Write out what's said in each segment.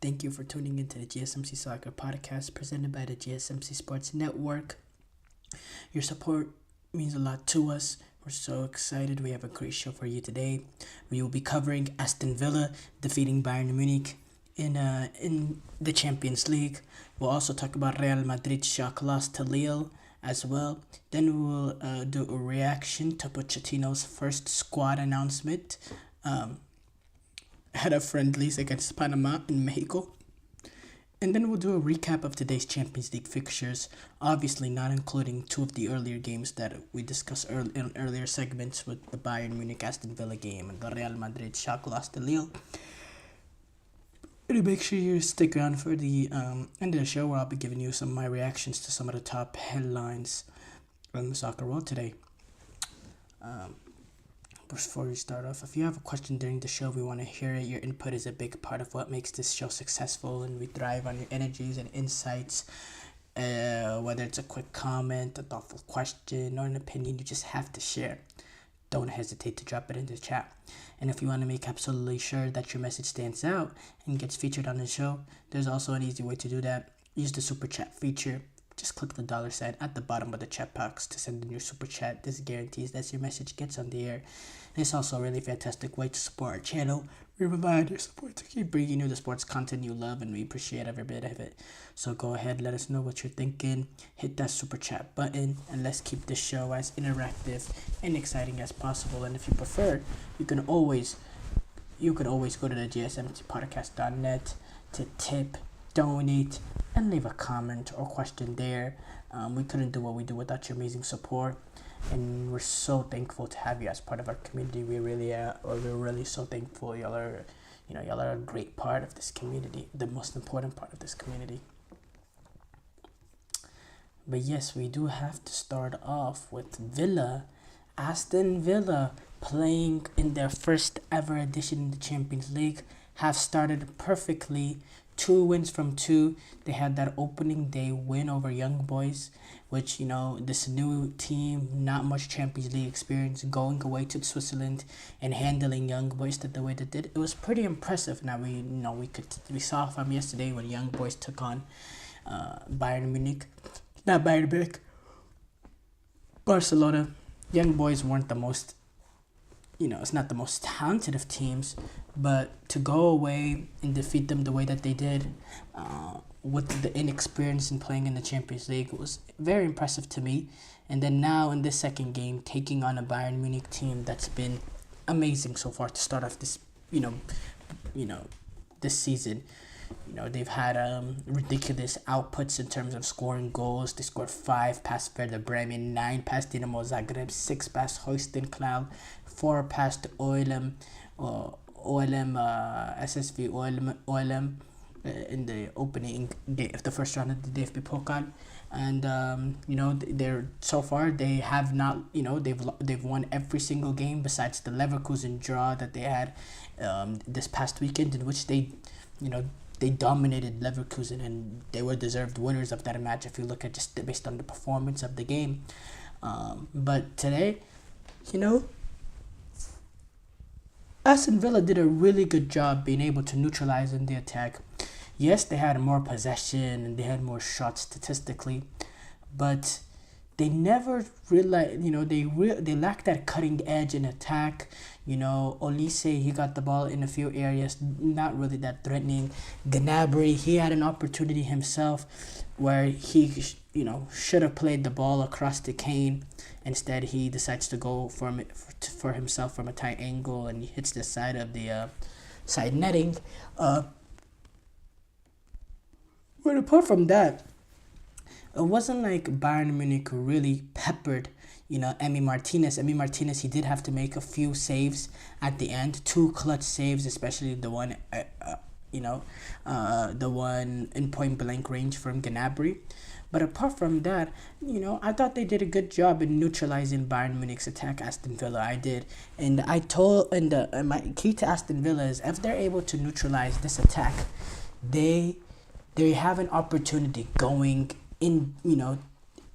Thank you for tuning into the GSMC Soccer Podcast presented by the GSMC Sports Network. Your support means a lot to us. We're so excited. We have a great show for you today. We will be covering Aston Villa defeating Bayern Munich in the Champions League. We'll also talk about Real Madrid's shock loss to Lille as well. Then we will do a reaction to Pochettino's first squad announcement ahead of friendlies against Panama and Mexico. And then we'll do a recap of today's Champions League fixtures, obviously not including two of the earlier games that we discussed in earlier segments with the Bayern Munich Aston Villa game and the Real Madrid shock loss to Lille. And make sure you stick around for the end of the show where I'll be giving you some of my reactions to some of the top headlines from the soccer world today. Before we start off, if you have a question during the show, we want to hear it. Your input is a big part of what makes this show successful, and we thrive on your energies and insights. Whether it's a quick comment, a thoughtful question, or an opinion you just have to share, don't hesitate to drop it in the chat. And if you want to make absolutely sure that your message stands out and gets featured on the show, there's also an easy way to do that. Use the super chat feature. Just click the $sign at the bottom of the chat box to send in your super chat. This guarantees that your message gets on the air. And it's also a really fantastic way to support our channel. We provide your support to keep bringing you the sports content you love, and we appreciate every bit of it. So go ahead, let us know what you're thinking. Hit that super chat button, and let's keep this show as interactive and exciting as possible. And if you prefer, you could always go to the gsmcpodcast.net to tip, donate, and leave a comment or question there. We couldn't do what we do without your amazing support, and we're so thankful to have you as part of our community. We're really so thankful. Y'all are a great part of this community, the most important part of this community. But yes, we do have to start off with Aston Villa playing in their first ever edition in the Champions League have started perfectly. 2 wins from 2. They had that opening day win over Young Boys, which, this new team, not much Champions League experience, going away to Switzerland and handling Young Boys the way they did. It was pretty impressive. Now we saw from yesterday when Young Boys took on Bayern Munich. Not Bayern Munich. Barcelona. Young Boys weren't the most, it's not the most talented of teams, but to go away and defeat them the way that they did, with the inexperience in playing in the Champions League, was very impressive to me. And then now in this second game, taking on a Bayern Munich team that's been amazing so far to start off this, this season. They've had ridiculous outputs in terms of scoring goals. They scored 5 past Werder Bremen, 9 past Dinamo Zagreb, 6 past Holstein Kiel, 4 past SSV OLM in the opening game of the first round of the DFB Pokal. And they're so far they have not, they've won every single game besides the Leverkusen draw that they had this past weekend, in which they dominated Leverkusen, and they were deserved winners of that match if you look at just based on the performance of the game. But today, Aston Villa did a really good job being able to neutralize in the attack. Yes, they had more possession and they had more shots statistically, but they never realized, they lacked that cutting edge in attack. Olise, he got the ball in a few areas, not really that threatening. Gnabry, he had an opportunity himself where he, should have played the ball across to Kane. Instead, he decides to go for himself from a tight angle, and he hits the side of the side netting. But apart from that, it wasn't like Bayern Munich really peppered, Emi Martinez. Emi Martinez, he did have to make a few saves at the end, 2 clutch saves, especially the one, the one in point blank range from Gnabry. But apart from that, I thought they did a good job in neutralizing Bayern Munich's attack. Aston Villa, I did, and my key to Aston Villa is if they're able to neutralize this attack, they have an opportunity going in,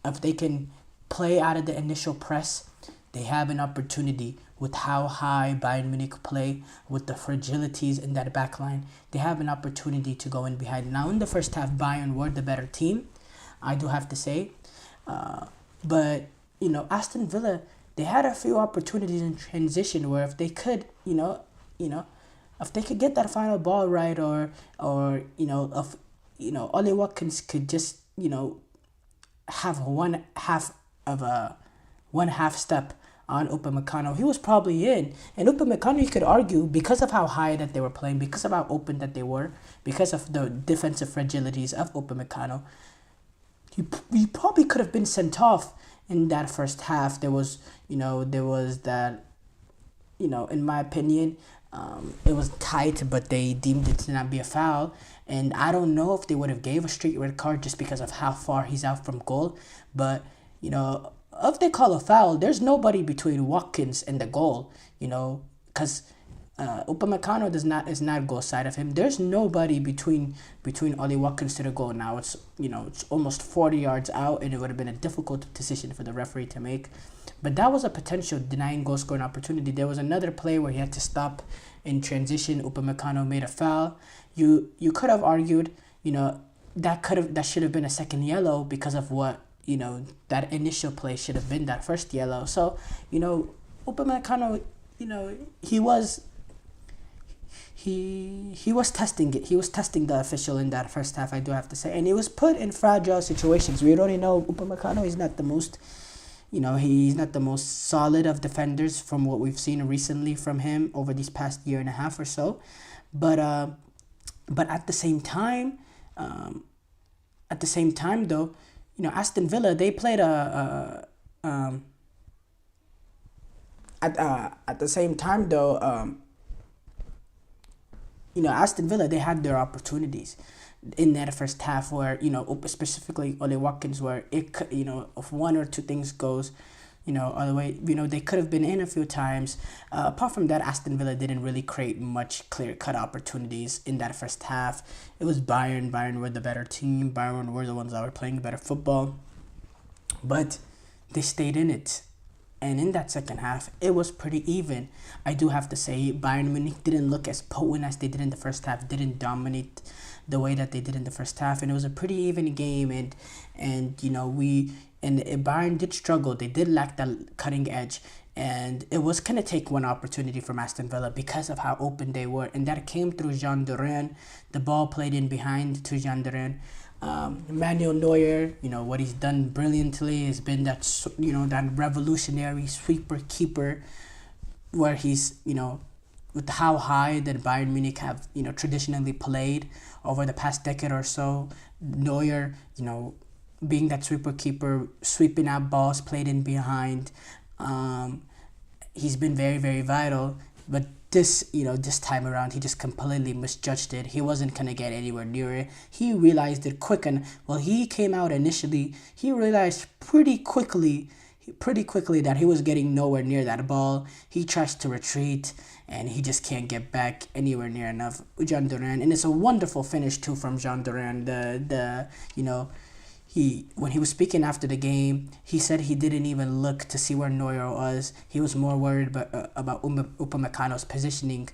if they can play out of the initial press, they have an opportunity with how high Bayern Munich play, with the fragilities in that back line, they have an opportunity to go in behind. Now, in the first half, Bayern were the better team, I do have to say. But, Aston Villa, they had a few opportunities in transition where if they could, if they could get that final ball right, or if Ollie Watkins could just have one half step on Upamecano, he was probably in. And Upamecano, you could argue, because of how high that they were playing, because of how open that they were, because of the defensive fragilities of Upamecano, he probably could have been sent off in that first half. There was that, in my opinion, it was tight, but they deemed it to not be a foul. And I don't know if they would have gave a straight red card just because of how far he's out from goal. But, if they call a foul, there's nobody between Watkins and the goal, because Upamecano is not goal side of him. There's nobody between Ollie Watkins to the goal. Now it's almost 40 yards out, and it would have been a difficult decision for the referee to make. But that was a potential denying goal scoring opportunity. There was another play where he had to stop in transition. Upamecano made a foul. You could have argued, that should have been a second yellow because of what that initial play should have been that first yellow. So Upamecano, he was testing it. He was testing the official in that first half, I do have to say, and he was put in fragile situations. We already know Upamecano is not the most. He's not the most solid of defenders from what we've seen recently from him over these past year and a half or so. But at the same time, though, Aston Villa, they played at the same time though, Aston Villa, they had their opportunities in that first half where, specifically Ollie Watkins, where it could, if one or two things goes, other way, they could have been in a few times. Apart from that, Aston Villa didn't really create much clear-cut opportunities in that first half. It was Bayern. Bayern were the better team. Bayern were the ones that were playing better football. But they stayed in it. And in that second half, it was pretty even. I do have to say, Bayern Munich didn't look as potent as they did in the first half, didn't dominate the way that they did in the first half, and it was a pretty even game. And Bayern did struggle. They did lack that cutting edge, and it was gonna take one opportunity from Aston Villa because of how open they were, and that came through Jean Duran. The ball played in behind to Jean Duran. Manuel Neuer, what he's done brilliantly has been that revolutionary sweeper keeper, where he's with how high that Bayern Munich have traditionally played over the past decade or so. Neuer, being that sweeper keeper, sweeping out balls played in behind. He's been very, very vital, but this time around, he just completely misjudged it. He wasn't going to get anywhere near it. He realized it quick, and he came out initially, he realized pretty quickly that he was getting nowhere near that ball. He tries to retreat, and he just can't get back anywhere near enough. Jean Duran, and it's a wonderful finish too from Jean Duran. When he was speaking after the game, he said he didn't even look to see where Neuer was. He was more worried about Upamecano's positioning,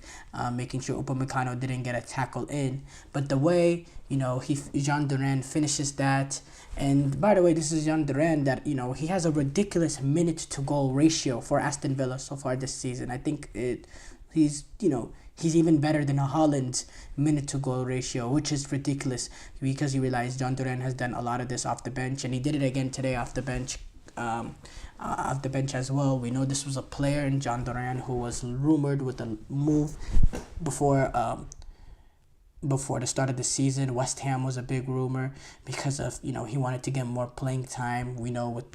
making sure Upamecano didn't get a tackle in. But the way, Jean Duran finishes that, and by the way, this is Jean Duran that, he has a ridiculous minute-to-goal ratio for Aston Villa so far this season. I think he's even better than Haaland's minute-to-goal ratio, which is ridiculous because you realize Jean Duran has done a lot of this off the bench, and he did it again today off the bench as well. We know this was a player in Jean Duran who was rumored with a move before the start of the season. West Ham was a big rumor because of he wanted to get more playing time. We know with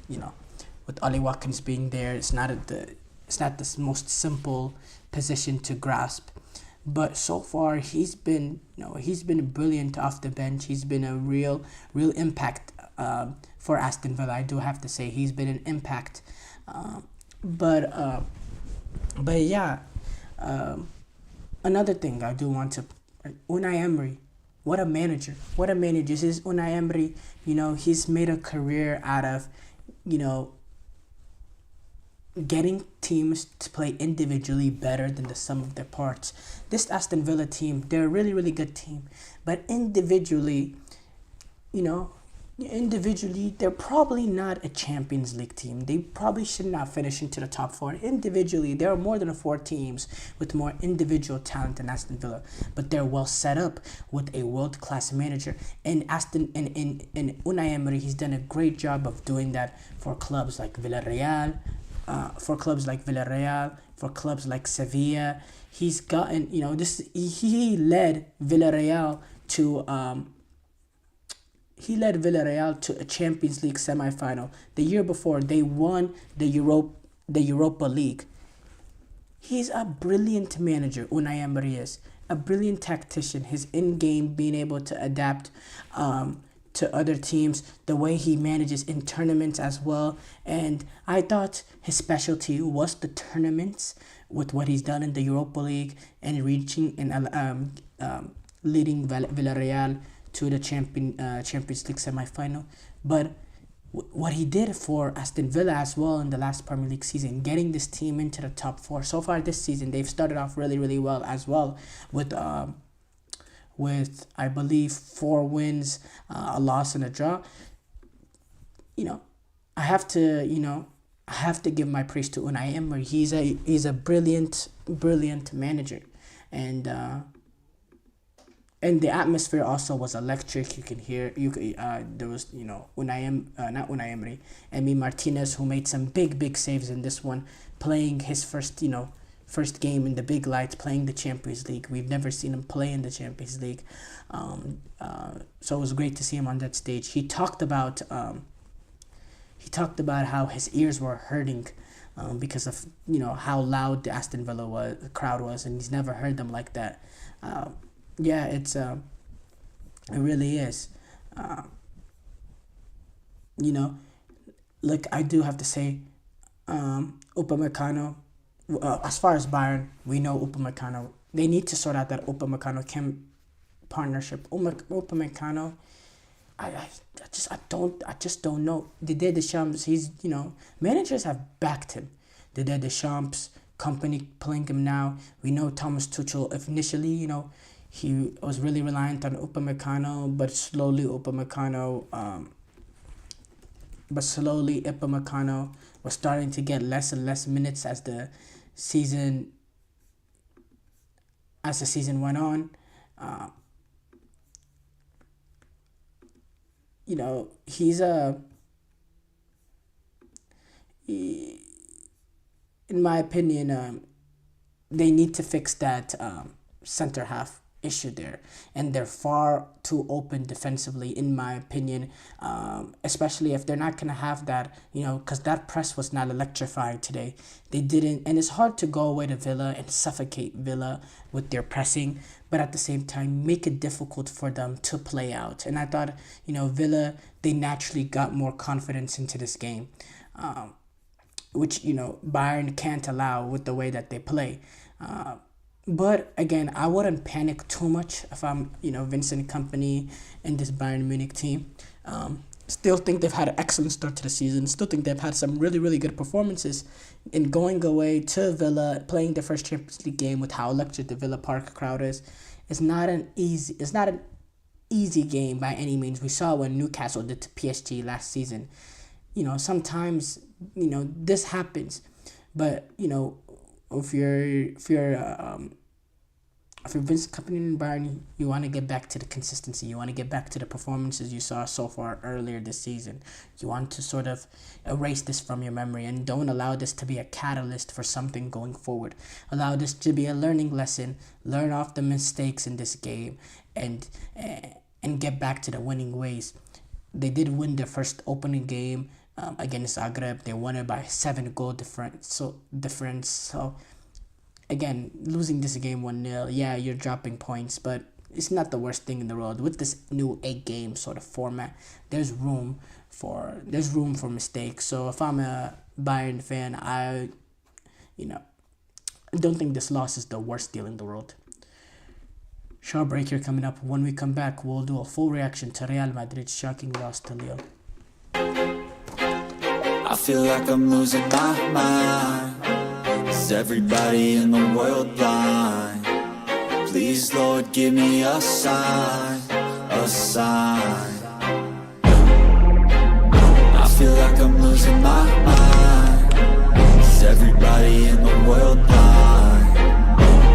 Ollie Watkins being there, it's not the most simple position to grasp. But so far, he's been brilliant off the bench. He's been a real impact for Aston Villa. I do have to say he's been an impact. But yeah, another thing I do want to, Unai Emery, what a manager! What a manager! This is Unai Emery. He's made a career out of getting teams to play individually better than the sum of their parts. This Aston Villa team, they're a really, really good team. But individually, you know, they're probably not a Champions League team. They probably should not finish into the top four. Individually, there are more than four teams with more individual talent than Aston Villa, but they're well set up with a world-class manager. And Unai Emery, he's done a great job of doing that for clubs like Villarreal, for clubs like Sevilla. He's gotten, he led Villarreal to a Champions League semi-final. The year before, they won the Europa League. He's a brilliant manager, Unai Emery is. A brilliant tactician. His in-game being able to adapt to other teams, the way he manages in tournaments as well. And I thought his specialty was the tournaments, with what he's done in the Europa League and reaching and leading Villarreal to the Champions League semi-final. But what he did for Aston Villa as well in the last Premier League season, getting this team into the top four. So far this season, they've started off really, really well as well, with I believe 4 wins, a loss and a draw. I have to give my praise to Unai Emery. He's a brilliant manager, and the atmosphere also was electric. You can hear there was not Unai Emery, Emi Martinez, who made some big saves in this one, playing his first game in the big lights, playing the Champions League. We've never seen him play in the Champions League, so it was great to see him on that stage. He talked about how his ears were hurting because of how loud the Aston Villa crowd was, and he's never heard them like that. Yeah, it really is. Look, I do have to say, Upamecano. As far as Bayern, we know Upamecano. They need to sort out that Upamecano-Kim partnership. Upamecano, I just don't know. Didier Deschamps, managers have backed him. Didier Deschamps, company playing him now. We know Thomas Tuchel, initially, he was really reliant on Upamecano, but slowly Upamecano was starting to get less and less minutes as the season went on. He's in my opinion, they need to fix that center half issue there, and they're far too open defensively, in my opinion, especially if they're not going to have that, because that press was not electrifying today. They didn't, and it's hard to go away to Villa and suffocate Villa with their pressing, but at the same time make it difficult for them to play out. And I thought, Villa, they naturally got more confidence into this game, which Bayern can't allow with the way that they play. But again, I wouldn't panic too much if I'm, Vincent Kompany and this Bayern Munich team. Still think they've had an excellent start to the season. Still think they've had some really, really good performances in going away to Villa, playing their first Champions League game with how electric the Villa Park crowd is. It's not an easy game by any means. We saw what Newcastle did to PSG last season. Sometimes, this happens, but if you're Vincent Kompany and Bayern, you want to get back to the consistency. You want to get back to the performances you saw so far earlier this season. You want to sort of erase this from your memory and don't allow this to be a catalyst for something going forward. Allow this to be a learning lesson. Learn off the mistakes in this game and get back to the winning ways. They did win their first opening game against Zagreb. They won it by 7-goal difference. So again, losing this game 1-0, yeah, you're dropping points, but it's not the worst thing in the world. With this new 8-game sort of format, there's room for mistakes. So if I'm a Bayern fan, I don't think this loss is the worst deal in the world. Short break here coming up. When we come back, we'll do a full reaction to Real Madrid's shocking loss to Lille. I feel like I'm losing my mind. Is everybody in the world blind? Please, Lord, give me a sign, a sign. I feel like I'm losing my mind. Is everybody in the world blind?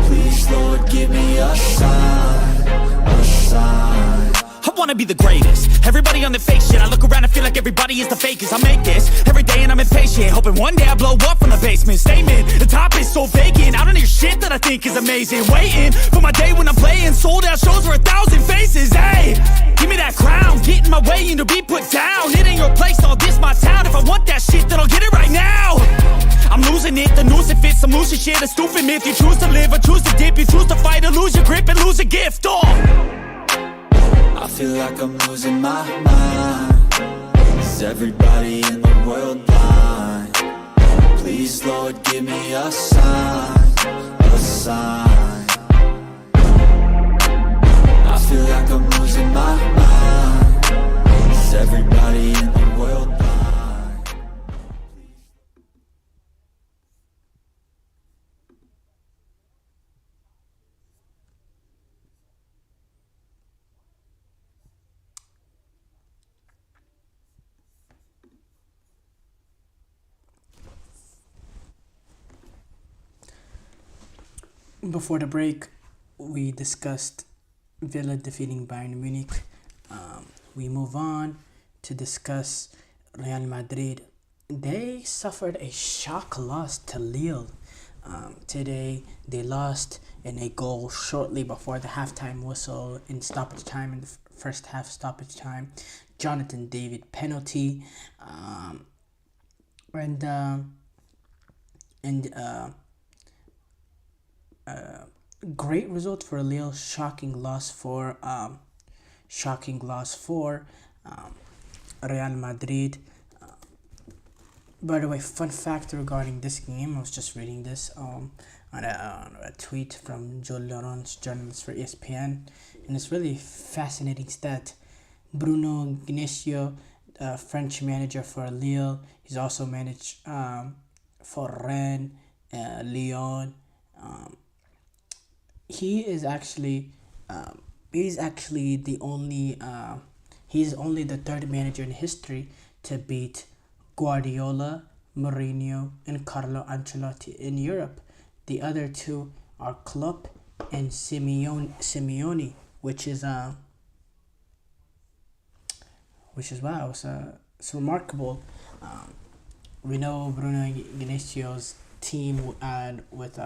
Please, Lord, give me a sign, a sign. I wanna be the greatest. Everybody on their fake shit. I look around and feel like everybody is the fakest. I make this every day and I'm impatient, hoping one day I blow up from the basement. Statement, the top is so vacant. I don't hear shit that I think is amazing. Waiting for my day when I'm playing sold out shows for 1,000 faces. Hey, give me that crown, get in my way and to be put down. It ain't your place, all this my town. If I want that shit, then I'll get it right now. I'm losing it, the noose it fits. I'm losing shit, a stupid myth. You choose to live or choose to dip. You choose to fight or lose your grip and lose a gift. I feel like I'm losing my mind. Is everybody in the world blind? Please, Lord, give me a sign, a sign. I feel like I'm losing my mind. Is everybody in the world blind? Before the break, we discussed Villa defeating Bayern Munich. We move on to discuss Real Madrid. They suffered a shock loss to Lille. Today, they lost in a goal shortly before the halftime whistle in stoppage time, in the first half stoppage time. Jonathan David penalty. Great result for Lille. Shocking loss for Real Madrid. By the way, fun fact regarding this game, I was just reading this on a tweet from Joe Laurence, journalist for ESPN, and it's really fascinating stat. Bruno Genesio, French manager for Lille, he's also managed for Rennes, Lyon. He's only the third manager in history to beat Guardiola, Mourinho, and Carlo Ancelotti in Europe. The other two are Klopp and Simeone, which is wow, it's remarkable. We know Bruno Genesio's team with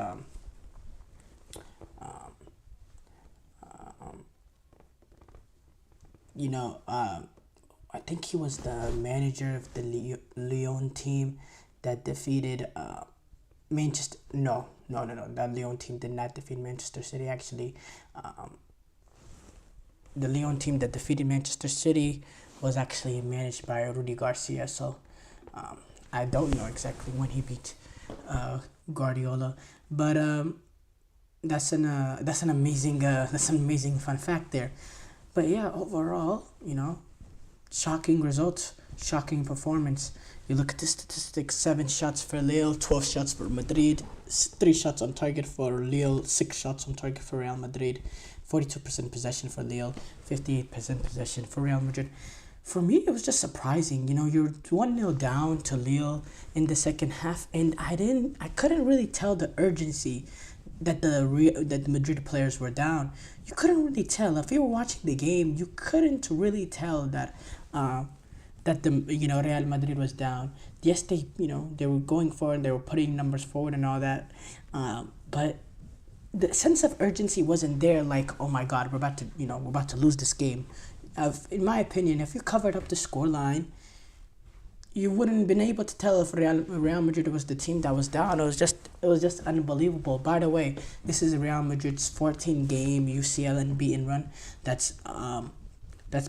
I think he was the manager of the Lyon team that defeated Manchester. No. That Lyon team did not defeat Manchester City. Actually, the Lyon team that defeated Manchester City was actually managed by Rudy Garcia. So I don't know exactly when he beat Guardiola, but that's an amazing fun fact there. But yeah, overall, shocking results, shocking performance. You look at the statistics: 7 shots for Lille, 12 shots for Madrid, 3 shots on target for Lille, 6 shots on target for Real Madrid, 42% possession for Lille, 58% possession for Real Madrid. For me, it was just surprising. You're 1-0 down to Lille in the second half, and I couldn't really tell the urgency that the Madrid players were down. You couldn't really tell. If you were watching the game, you couldn't really tell that the Real Madrid was down. Yes, they were going forward, they were putting numbers forward and all that, but the sense of urgency wasn't there. Like, oh my God, we're about to lose this game. In my opinion, if you covered up the scoreline, you wouldn't have been able to tell if Real Madrid was the team that was down. It was just unbelievable. By the way, this is Real Madrid's 14-game UCL unbeaten run. That's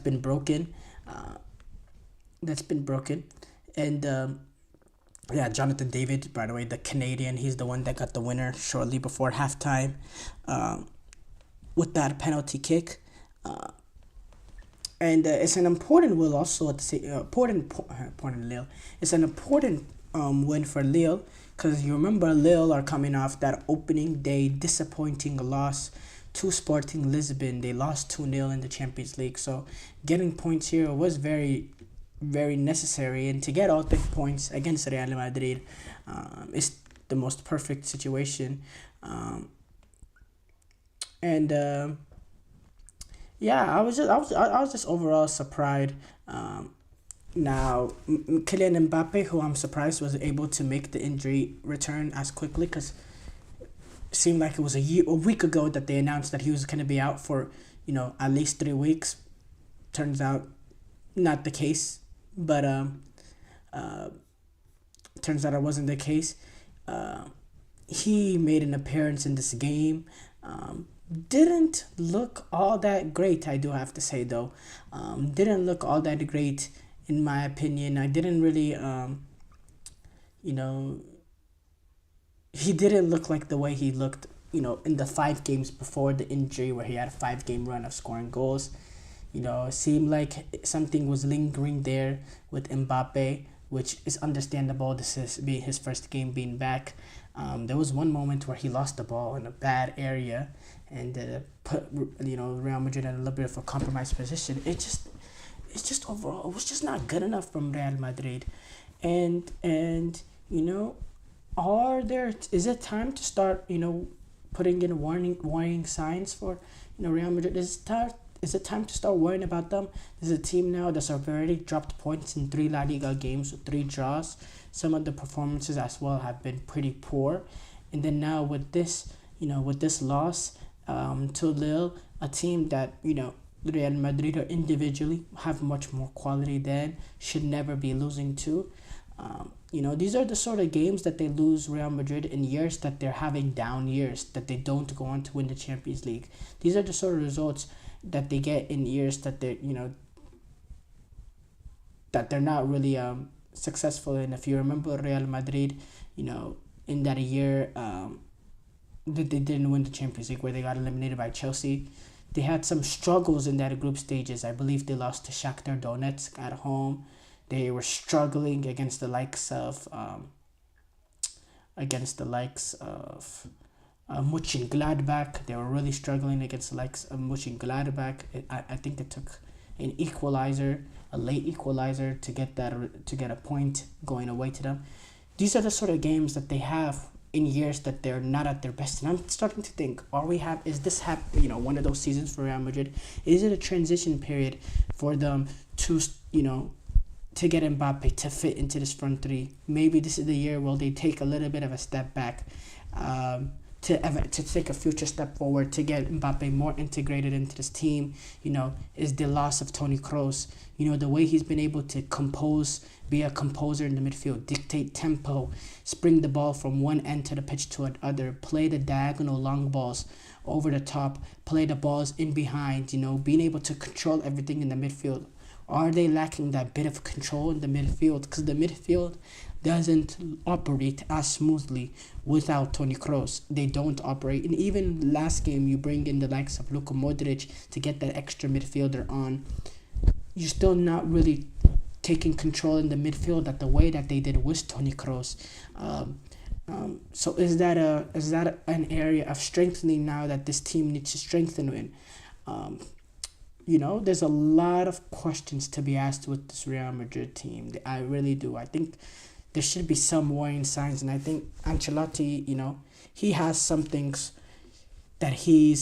been broken. And Jonathan David, by the way, the Canadian, he's the one that got the winner shortly before halftime with that penalty kick. And it's an important will also at the same important Lille. It's an important win for Lille because you remember Lille are coming off that opening day disappointing loss to Sporting Lisbon. They lost 2-0 in the Champions League. So getting points here was very, very necessary. And to get all 3 points against Real Madrid is the most perfect situation. Yeah, I was just overall surprised. Now, Kylian Mbappe, who I'm surprised was able to make the injury return as quickly, because it seemed like it was a week ago that they announced that he was going to be out for, at least 3 weeks. Turns out, not the case, but turns out it wasn't the case. He made an appearance in this game. Didn't look all that great, I do have to say, though. Didn't look all that great, in my opinion. I didn't really, he didn't look like the way he looked, in the 5 games before the injury, where he had a 5-game run of scoring goals. It seemed like something was lingering there with Mbappe, which is understandable. This is being his first game being back. There was one moment where he lost the ball in a bad area and put Real Madrid in a little bit of a compromised position. It's just overall, it was just not good enough from Real Madrid. And is it time to start putting in warning signs for Real Madrid? Is it time to start worrying about them? There's a team now that's already dropped points in 3 La Liga games with 3 draws. Some of the performances as well have been pretty poor. And then now with this loss to Lille, a team that, Real Madrid or individually have much more quality than, should never be losing to. These are the sort of games that they lose Real Madrid in years that they're having down years, that they don't go on to win the Champions League. These are the sort of results that they get in years that they're, that they're not really successful in. If you remember Real Madrid, in that year that they didn't win the Champions League, where they got eliminated by Chelsea, they had some struggles in that group stages. I believe they lost to Shakhtar Donetsk at home. They were struggling against the likes of Mönchengladbach. They were really struggling against the likes of Mönchengladbach. I think it took a late equalizer to get a point going away to them. These are the sort of games that they have in years that they're not at their best. And I'm starting to think, is this one of those seasons for Real Madrid? Is it a transition period for them to get Mbappe to fit into this front three? Maybe this is the year where they take a little bit of a step back, to take a future step forward, to get Mbappe more integrated into this team. Is the loss of Toni Kroos. The way he's been able to be a composer in the midfield, dictate tempo, spring the ball from one end to the pitch to another, play the diagonal long balls over the top, play the balls in behind, being able to control everything in the midfield. Are they lacking that bit of control in the midfield? Because the midfield doesn't operate as smoothly without Toni Kroos. They don't operate. And even last game, you bring in the likes of Luka Modric to get that extra midfielder on. You're still not really taking control in the midfield the way that they did with Toni Kroos. So is that an area of strengthening now that this team needs to strengthen in? There's a lot of questions to be asked with this Real Madrid team. I really do. I think there should be some warning signs, and I think Ancelotti, he has some things that he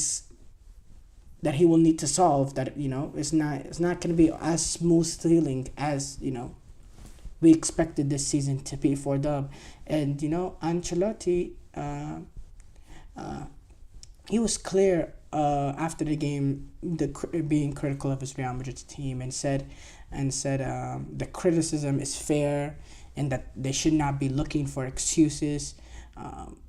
will need to solve. That it's not going to be as smooth sailing as we expected this season to be for them. And Ancelotti, he was clear after the game, being critical of his Real Madrid team, and said the criticism is fair and that they should not be looking for excuses.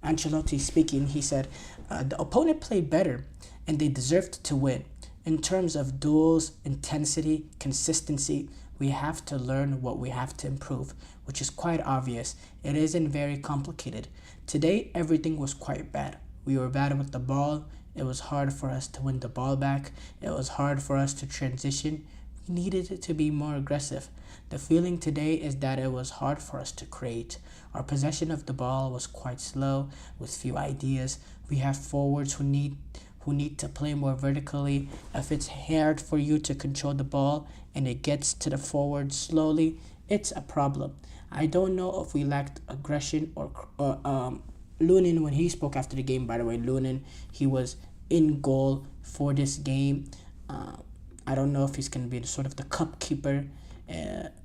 Ancelotti speaking, he said, the opponent played better and they deserved to win. In terms of duels, intensity, consistency, we have to learn what we have to improve, which is quite obvious. It isn't very complicated. Today, everything was quite bad. We were bad with the ball. It was hard for us to win the ball back. It was hard for us to transition. needed to be more aggressive. The feeling today is that it was hard for us to create. Our possession of the ball was quite slow, with few ideas. We have forwards who need to play more vertically. If it's hard for you to control the ball and it gets to the forward slowly, it's a problem. I don't know if we lacked aggression or Lunin, when he spoke after the game, by the way, Lunin, he was in goal for this game. I don't know if he's going to be sort of the cup keeper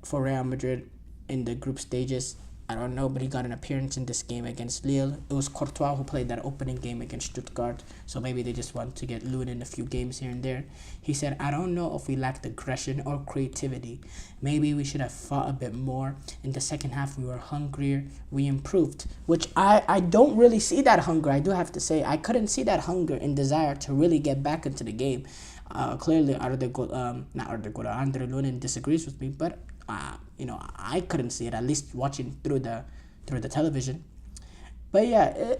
for Real Madrid in the group stages. I don't know, but he got an appearance in this game against Lille. It was Courtois who played that opening game against Stuttgart, so maybe they just want to get Lunin in a few games here and there. He said, I don't know if we lacked aggression or creativity. Maybe we should have fought a bit more. In the second half, we were hungrier. We improved, which I don't really see that hunger. I do have to say, I couldn't see that hunger and desire to really get back into the game. Clearly, Andre Lunin disagrees with me, but I couldn't see it, at least watching through the television. But yeah,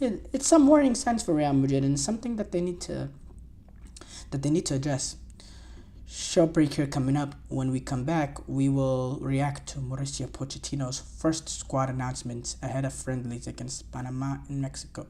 it's some worrying signs for Real Madrid, and something that they need to address. Short break here coming up. When we come back, we will react to Mauricio Pochettino's first squad announcements ahead of friendlies against Panama and Mexico.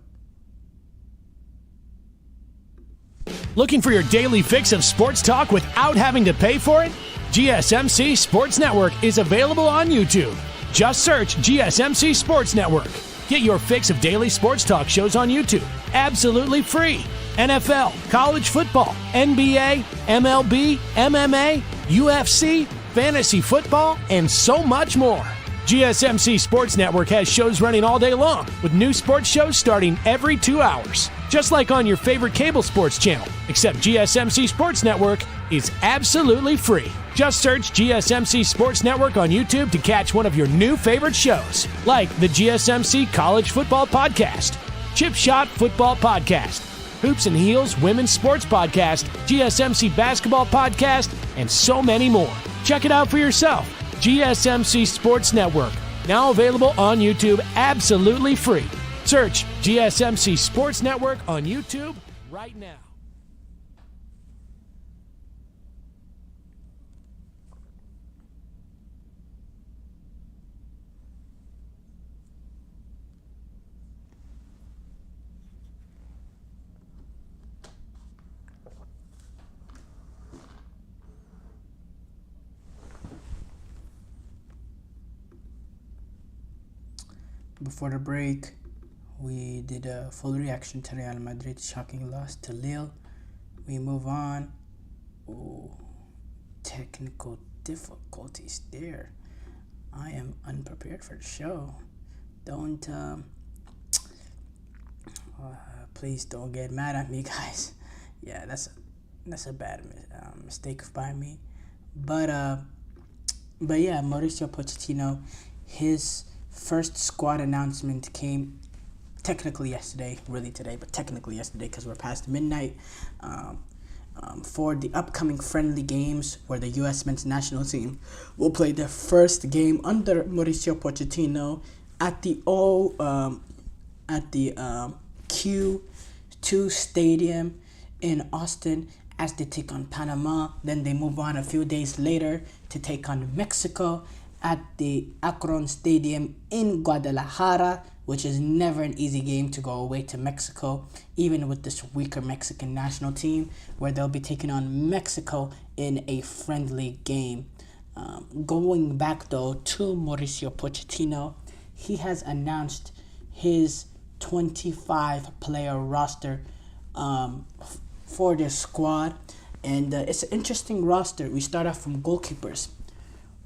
Looking for your daily fix of sports talk without having to pay for it? GSMC Sports Network is available on YouTube. Just search GSMC Sports Network. Get your fix of daily sports talk shows on YouTube, absolutely free. NFL, college football, NBA, MLB, MMA, UFC, fantasy football, and so much more. GSMC Sports Network has shows running all day long, with new sports shows starting every 2 hours. Just like on your favorite cable sports channel, except GSMC Sports Network is absolutely free. Just search GSMC Sports Network on YouTube to catch one of your new favorite shows, like the GSMC College Football Podcast, Chip Shot Football Podcast, Hoops and Heels Women's Sports Podcast, GSMC Basketball Podcast, and so many more. Check it out for yourself. GSMC Sports Network, now available on YouTube absolutely free. Search GSMC Sports Network on YouTube right now. Before the break, we did a full reaction to Real Madrid's shocking loss to Lille. We move on. Oh, technical difficulties there. I am unprepared for the show. Please don't get mad at me, guys. Yeah, that's a bad mistake by me. But yeah, Mauricio Pochettino, his first squad announcement came technically yesterday, really today, but technically yesterday because we're past midnight, for the upcoming friendly games where the U.S. men's national team will play their first game under Mauricio Pochettino at the Q2 Stadium in Austin as they take on Panama. Then they move on a few days later to take on Mexico at the Akron Stadium in Guadalajara, which is never an easy game to go away to Mexico, even with this weaker Mexican national team, where they'll be taking on Mexico in a friendly game. Going back, though, to Mauricio Pochettino, he has announced his 25-player roster for this squad, and it's an interesting roster. We start off from goalkeepers.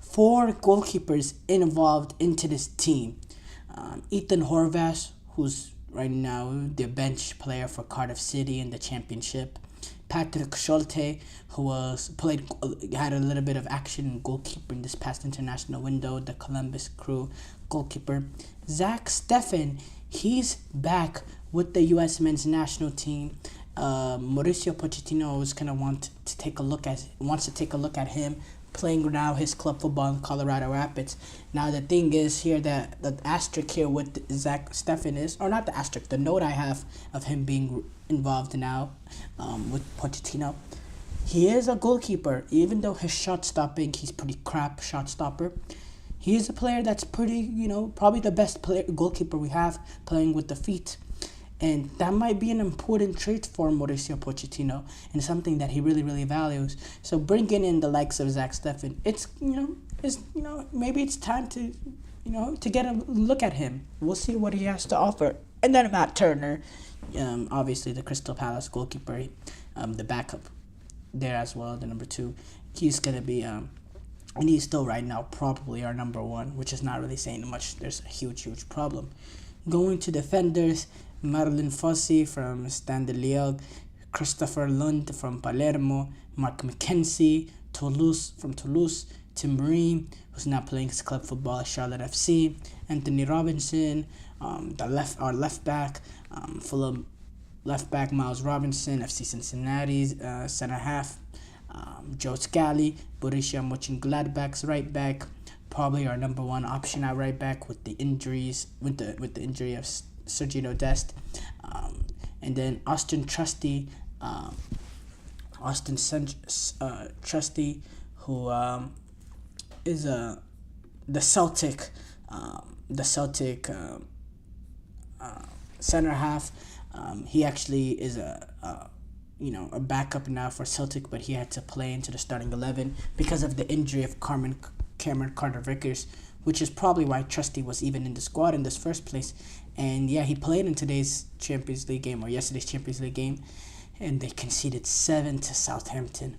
4 goalkeepers involved into this team. Ethan Horvath, who's right now the bench player for Cardiff City in the championship. Patrick Schulte, who had a little bit of action in goalkeeping this past international window, the Columbus Crew goalkeeper. Zach Steffen, he's back with the U.S. men's national team. Mauricio Pochettino is gonna wants to take a look at him playing now his club football in Colorado Rapids. Now the thing is here that the asterisk here with Zach Steffen is, or not the asterisk, the note I have of him being involved now with Pochettino, he is a goalkeeper. Even though his shot stopping, he's pretty crap shot stopper. He is a player that's pretty, probably the best goalkeeper we have playing with the feet. And that might be an important trait for Mauricio Pochettino and something that he really, really values. So bringing in the likes of Zach Steffen, maybe it's time to, to get a look at him. We'll see what he has to offer. And then Matt Turner, obviously the Crystal Palace goalkeeper, the backup there as well, the number 2. He's going to be, and he's still right now probably our number 1, which is not really saying much. There's a huge, huge problem. Going to defenders, Marlon Fossi from Stade Liège, Christopher Lund from Palermo, Mark McKenzie, from Toulouse, Tim Ream, who's now playing his club football at Charlotte FC, Anthony Robinson, our left back, Fulham left back Miles Robinson, FC Cincinnati's center half, Joe Scally, Borussia Mönchengladbach's right back, probably our number 1 option at right back with the injuries, with the injury of Sergio Dest, and then Austin Trusty, who is the Celtic center half. He actually is a backup now for Celtic, but he had to play into the starting 11 because of the injury of Cameron Carter-Vickers, which is probably why Trusty was even in the squad in this first place. And yeah, he played in today's Champions League game, or yesterday's Champions League game, and they conceded 7 to Southampton.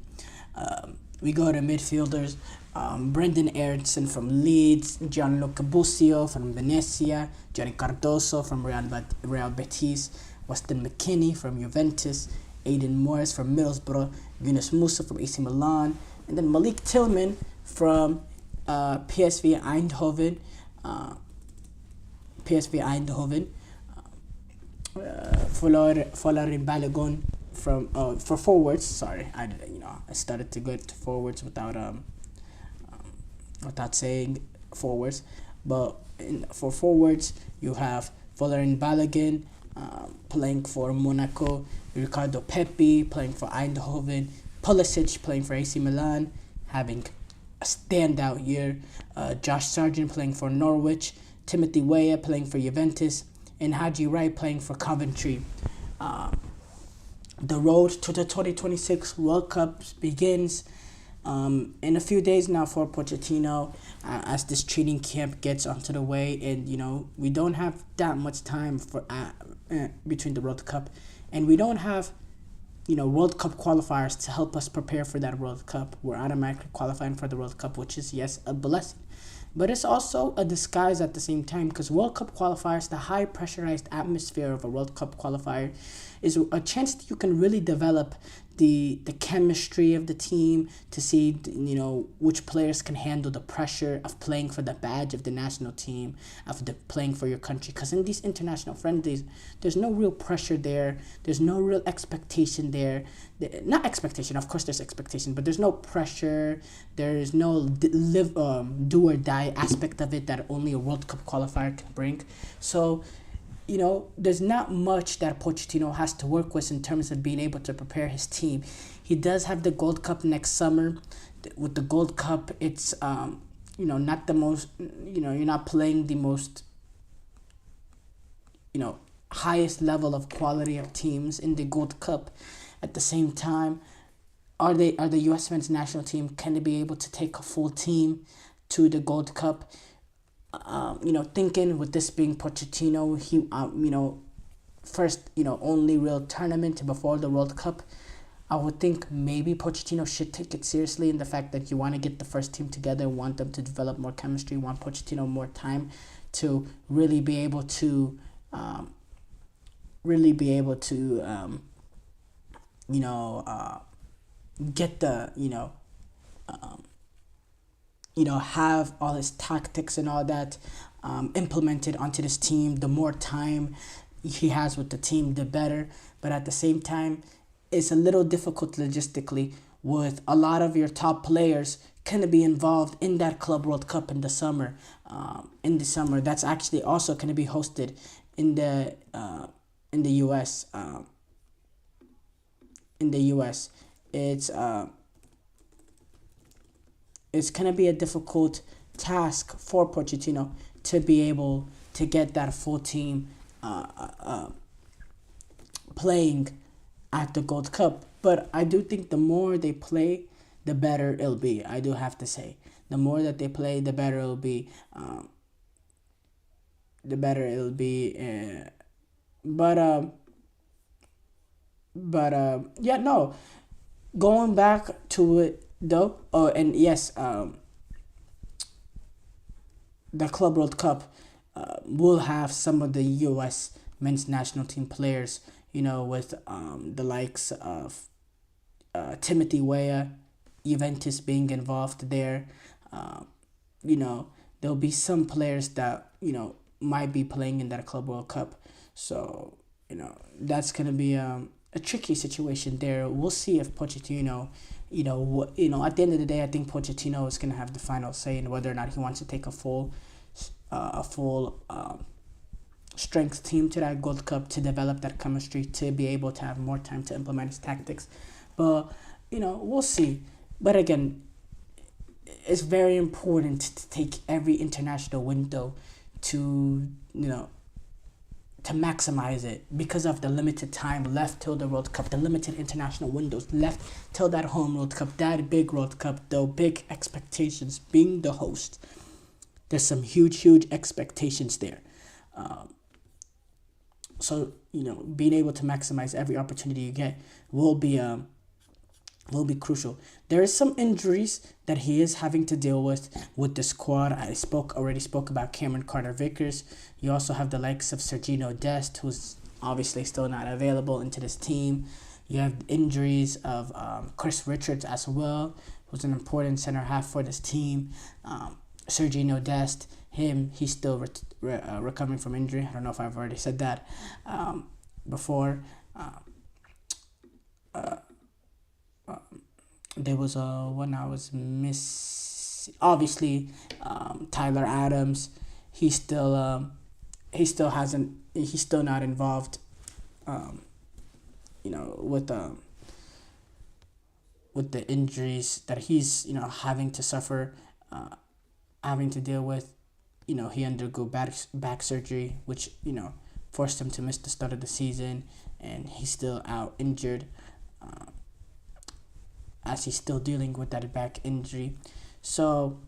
We go to midfielders, Brendan Aronson from Leeds, Gianluca Busio from Venezia, Johnny Cardoso from Real Betis, Weston McKennie from Juventus, Aidan Morris from Middlesbrough, Yunus Musa from AC Milan, and then Malik Tillman from PSV Eindhoven, Folarin Balogun from for forwards. Sorry, I started to go to forwards without saying forwards, but for forwards you have Folarin Balogun playing for Monaco, Ricardo Pepi playing for Eindhoven, Pulisic playing for AC Milan, having a standout year, Josh Sargent playing for Norwich, Timothy Weah playing for Juventus, and Haji Wright playing for Coventry. The road to the 2026 World Cup begins in a few days now for Pochettino as this training camp gets onto the way, and we don't have that much time for between the World Cup, and we don't have World Cup qualifiers to help us prepare for that World Cup. We're automatically qualifying for the World Cup, which is, yes, a blessing. But it's also a disguise at the same time, because World Cup qualifiers, the high pressurized atmosphere of a World Cup qualifier, is a chance that you can really develop the chemistry of the team, to see which players can handle the pressure of playing for the badge of the national team, of playing for your country. Because in these international friendlies, there's no real pressure there. There's no real expectation there. Not expectation, of course there's expectation, but there's no pressure. There is no do or die aspect of it that only a World Cup qualifier can bring. So there's not much that Pochettino has to work with in terms of being able to prepare his team. He does have the Gold Cup next summer. With the Gold Cup, it's not the most, you're not playing the most, highest level of quality of teams in the Gold Cup. At the same time, are the U.S. men's national team, can they be able to take a full team to the Gold Cup? Thinking with this being Pochettino, he first only real tournament before the World Cup, I would think maybe Pochettino should take it seriously in the fact that you want to get the first team together, want them to develop more chemistry, want Pochettino more time to really be able to get the have all his tactics and all that implemented onto this team. The more time he has with the team, the better. But at the same time, it's a little difficult logistically with a lot of your top players going to be involved in that Club World Cup in the summer. That's actually also going to be hosted in the U.S. it's gonna be a difficult task for Pochettino to be able to get that full team playing at the Gold Cup. But I do think the more they play, the better it'll be. I do have to say, the more that they play, the better it'll be. The better it'll be. Yeah, no. Going back to it though. Oh, and yes. The Club World Cup will have some of the U.S. men's national team players, with the likes of Timothy Weah, Juventus being involved there. There'll be some players that, might be playing in that Club World Cup. So, that's going to be a tricky situation there. We'll see if Pochettino, at the end of the day, I think Pochettino is going to have the final say in whether or not he wants to take a full strength team to that Gold Cup to develop that chemistry, to be able to have more time to implement his tactics. But, we'll see. But again, it's very important to take every international window to maximize it because of the limited time left till the World Cup, the limited international windows left till that home World Cup, that big World Cup, the big expectations being the host. There's some huge expectations there. So, being able to maximize every opportunity you get will be crucial. There is some injuries that he is having to deal with the squad. I already spoke about Cameron Carter-Vickers. You also have the likes of Sergiño Dest, who's obviously still not available into this team. You have injuries of Chris Richards as well, who's an important center half for this team. Sergiño Dest, he's still recovering from injury. I don't know if I've already said that before. There was one I was missing. Obviously, Tyler Adams. He's still not involved. With the injuries that he's having to suffer, having to deal with. He undergo back surgery, which forced him to miss the start of the season, and he's still out injured. As he's still dealing with that back injury. So,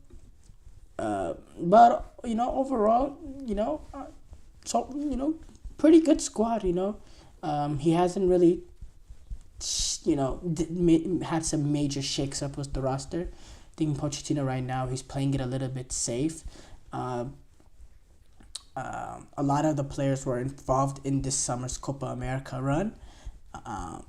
but, overall, pretty good squad, He hasn't really, had some major shakes up with the roster. I think Pochettino right now, he's playing it a little bit safe. A lot of the players were involved in this summer's Copa America run. I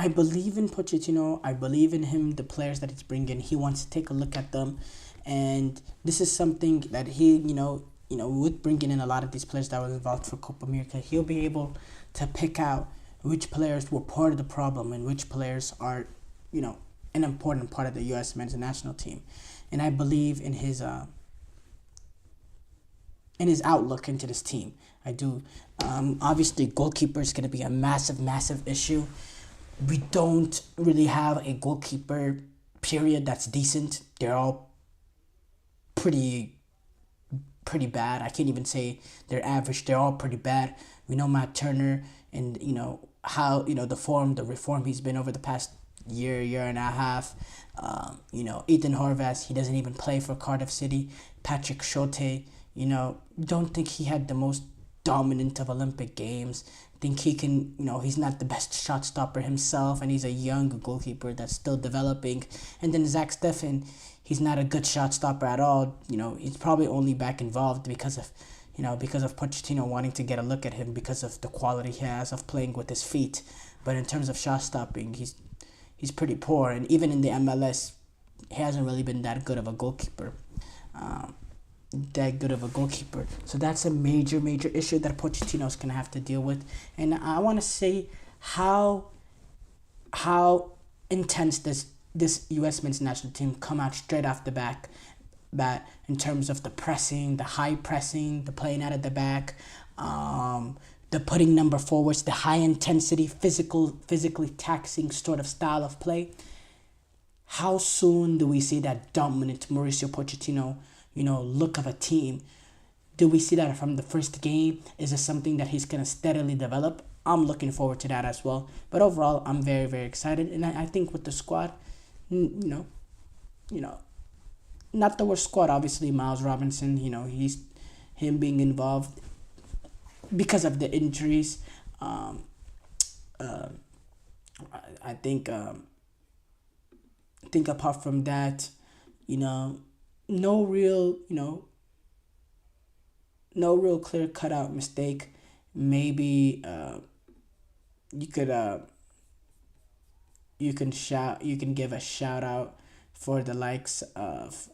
believe in Pochettino. I believe in him, the players that he's bringing. He wants to take a look at them. And this is something that he, with bringing in a lot of these players that were involved for Copa America, he'll be able to pick out which players were part of the problem and which players are, an important part of the U.S. men's national team. And I believe in his outlook into this team. I do. Obviously, goalkeeper is going to be a massive issue. We don't really have a goalkeeper, period, that's decent. They're all pretty bad. I can't even say they're average. They're all pretty bad. We know Matt Turner and, how, the reform he's been over the past year and a half. Ethan Horvath, he doesn't even play for Cardiff City. Patrick Schote, don't think he had the most dominant of Olympic games. Think he can, he's not the best shot stopper himself, and he's a young goalkeeper that's still developing. And then Zach Steffen, he's not a good shot stopper at all. He's probably only back involved because of Pochettino wanting to get a look at him because of the quality he has of playing with his feet. But in terms of shot stopping, he's pretty poor, and even in the MLS, he hasn't really been that good of a goalkeeper. So that's a major issue that Pochettino's gonna have to deal with. And I want to say how intense this U.S. men's national team come out straight off the back that in terms of the pressing, the high pressing, the playing out of the back, the putting number forwards, the high intensity, physically taxing sort of style of play. How soon do we see that dominant Mauricio Pochettino, look of a team? Do we see that from the first game? Is it something that he's going to steadily develop? I'm looking forward to that as well. But overall, I'm very, very excited. And I think with the squad, not the worst squad, obviously. Miles Robinson, he's him being involved because of the injuries. I think apart from that, no real clear cutout mistake. Maybe you can give a shout out for the likes of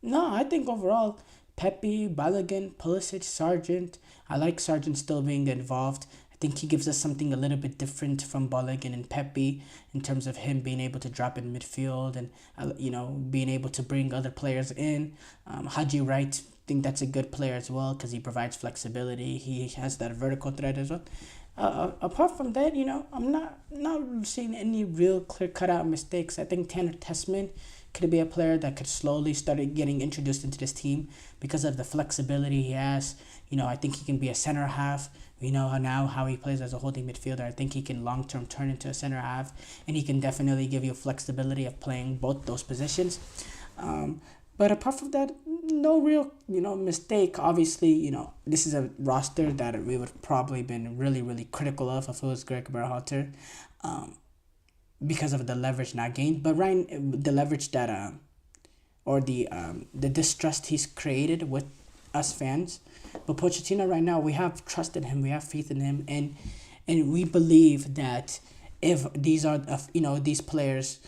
no, I think overall Pepe, Balogun, Pulisic, Sargent. I like Sargent still being involved. I think he gives us something a little bit different from Balogun and Pepe in terms of him being able to drop in midfield and being able to bring other players in. Haji Wright, I think that's a good player as well because he provides flexibility. He has that vertical threat as well. Apart from that, I'm not seeing any real clear cutout mistakes. I think Tanner Tessman could be a player that could slowly start getting introduced into this team because of the flexibility he has. I think he can be a center half. We know now how he plays as a holding midfielder. I think he can long-term turn into a center half, and he can definitely give you flexibility of playing both those positions. But apart from that, no real, mistake. Obviously, this is a roster that we would probably been really, really critical of if it was Greg Berhalter, because of the leverage not gained. But the leverage that, or the distrust he's created with us fans. But Pochettino right now, we have trust in him, we have faith in him, and we believe that if these are, these players,